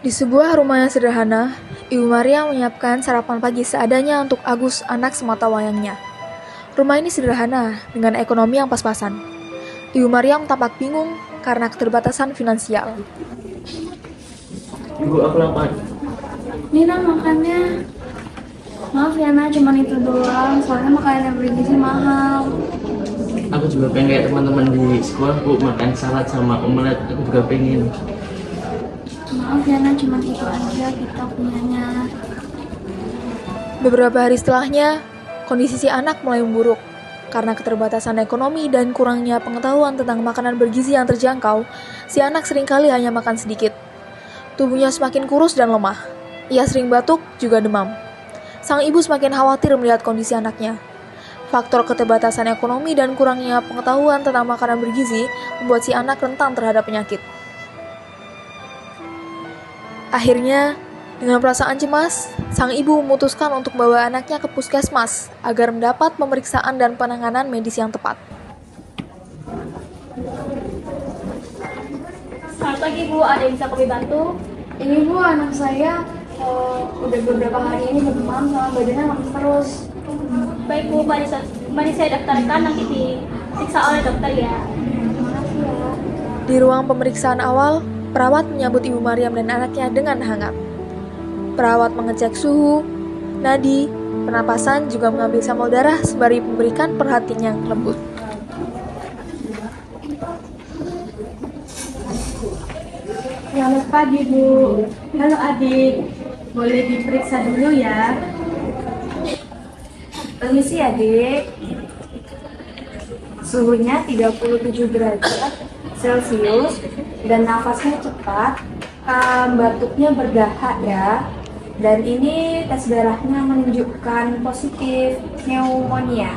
Di sebuah rumah yang sederhana, Ibu Maria menyiapkan sarapan pagi seadanya untuk Agus, anak semata wayangnya. Rumah ini sederhana, dengan ekonomi yang pas-pasan. Ibu Maria tampak bingung karena keterbatasan finansial. Ibu, aku lapar. Nina makannya. Maaf ya Nak, cuma itu doang. Soalnya makanan yang bergizi mahal. Aku juga pengen kayak teman-teman di sekolah, Bu, makan salad sama omelet. Aku juga pengen. Maaf ya Nak, cuma itu aja kita punyanya. Beberapa hari setelahnya, kondisi si anak mulai memburuk. Karena keterbatasan ekonomi dan kurangnya pengetahuan tentang makanan bergizi yang terjangkau, si anak seringkali hanya makan sedikit. Tubuhnya semakin kurus dan lemah. Ia sering batuk, juga demam. Sang ibu semakin khawatir melihat kondisi anaknya. Faktor keterbatasan ekonomi dan kurangnya pengetahuan tentang makanan bergizi membuat si anak rentan terhadap penyakit. Akhirnya, dengan perasaan cemas, sang ibu memutuskan untuk membawa anaknya ke puskesmas agar mendapat pemeriksaan dan penanganan medis yang tepat. Selamat pagi Bu, ada yang bisa kami bantu? Ini Bu, anak saya udah beberapa hari ini demam sama badannya lemes terus. Baik Bu, mari saya daftarkan, nanti diperiksa oleh dokter ya. Makasih ya. Di ruang pemeriksaan awal, perawat menyambut Ibu Maryam dan anaknya dengan hangat. Perawat mengecek suhu, nadi, pernapasan, juga mengambil sampel darah sembari memberikan perhatian yang lembut. Selamat pagi Bu. Halo adik, boleh diperiksa dulu ya. Permisi adik. Suhunya 37 derajat Celcius dan nafasnya cepat, batuknya berdahak ya. Dan ini tes darahnya menunjukkan positif pneumonia.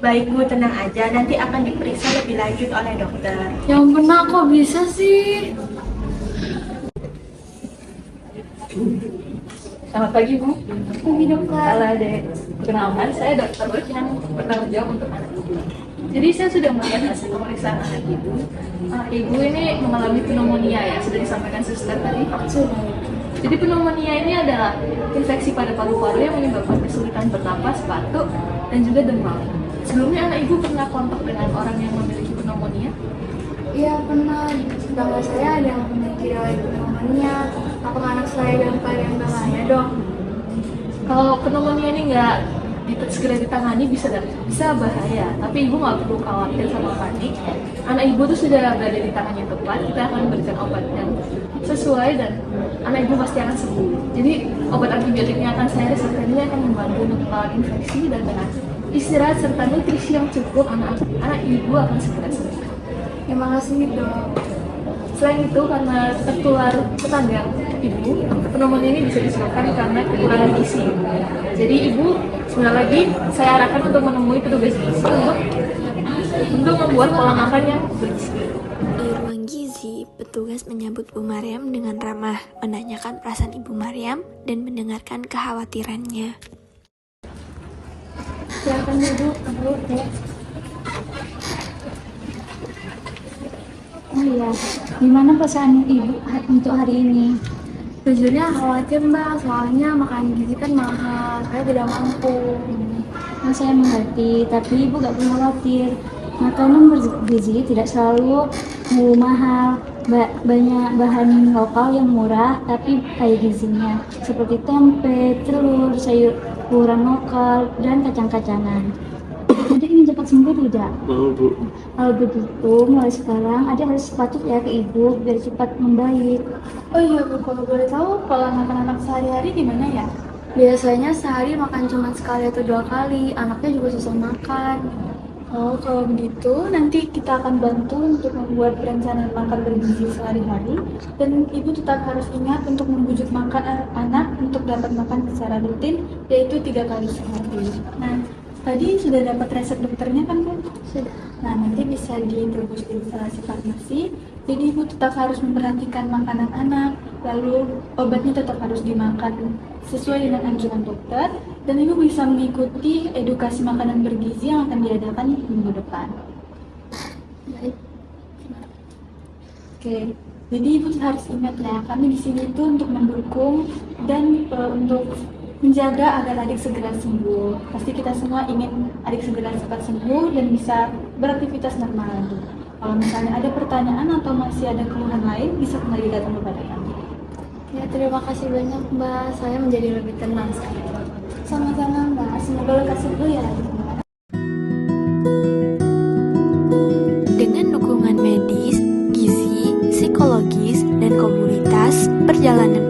Baik Bu, tenang aja, nanti akan diperiksa lebih lanjut oleh dokter. Ya ampun Nak, kok bisa sih? Selamat pagi Bu. Pagi dokter. Halo Dek. Perkenalkan, saya Dr. Ruth yang bertanggung jawab untuk anak Ibu. Jadi saya sudah melihat hasil pemeriksaan anak Ibu. Anak Ibu ini mengalami pneumonia ya, sudah disampaikan suster tadi. Sudah. Jadi pneumonia ini adalah infeksi pada paru-paru yang menyebabkan kesulitan bernapas, batuk, dan juga demam. Sebelumnya anak Ibu pernah kontak dengan orang yang memiliki pneumonia? Iya pernah, tetangga saya ada yang memiliki riwayat pneumonia. Apakah anak saya dalam keadaan bahaya dong? Kalau pneumonia ini nggak segera ditangani bisa bahaya, tapi ibu nggak perlu khawatir sama panik. Anak ibu tuh sudah berada di tangan yang tepat, kita akan berikan obat yang sesuai dan anak ibu pasti akan sembuh. Jadi obat antibiotiknya akan saya resepkan ini akan membantu untuk melawan infeksi dan dengan istirahat serta nutrisi yang cukup anak ibu akan segera sembuh. Ya makasih dok. Selain itu, karena tertular tetangga ibu, pneumonia ini bisa disebabkan karena kekurangan gizi. Jadi ibu sebentar lagi saya arahkan untuk menemui petugas gizi untuk membuat pola makan yang bergizi. Di ruang gizi, petugas menyambut Bu Maryam dengan ramah, menanyakan perasaan Ibu Maryam dan mendengarkan kekhawatirannya. Silakan duduk, Bu. Oh iya, gimana perasaan Ibu untuk hari ini? Sejujurnya khawatir Mbak, soalnya makanan gizi kan mahal. Saya tidak mampu. Nah, saya mengerti, tapi Ibu gak perlu khawatir. Makanan bergizi tidak selalu mahal. Banyak bahan lokal yang murah tapi kaya gizinya, seperti tempe, telur, sayuran lokal, dan kacang-kacangan. Adik ingin cepat sembuh tidak? Mau Bu. Kalau begitu, mulai sekarang adik harus patuh ya ke ibu biar cepat membaik. Oh iya Bu, kalau boleh tahu pola makan anak sehari-hari gimana ya? Biasanya sehari makan cuma sekali atau 2 kali, anaknya juga susah makan. Oh, kalau begitu nanti kita akan bantu untuk membuat perencanaan makan bergizi sehari-hari dan ibu tetap harus ingat untuk membujuk makan anak untuk dapat makan secara rutin, yaitu 3 kali sehari. Nah, tadi sudah dapat resep dokternya kan Bu? Sudah. Nah, nanti bisa ditebus di instalasi farmasi. Jadi ibu tetap harus memperhatikan makanan anak, lalu obatnya tetap harus dimakan sesuai dengan anjuran dokter, dan ibu bisa mengikuti edukasi makanan bergizi yang akan diadakan minggu depan. Baik. Oke, Jadi Ibu harus ingat ya, kami di sini itu untuk mendukung dan untuk menjaga agar adik segera sembuh. Pasti kita semua ingin adik segera cepat sembuh dan bisa beraktivitas normal lagi. Kalau misalnya ada pertanyaan atau masih ada keluhan lain, bisa kembali datang kepada kami. Ya, terima kasih banyak Mbak. Saya menjadi lebih tenang sekarang. Sama-sama Mbak, semoga lekas sembuh ya. Dengan dukungan medis, gizi, psikologis, dan komunitas, perjalanan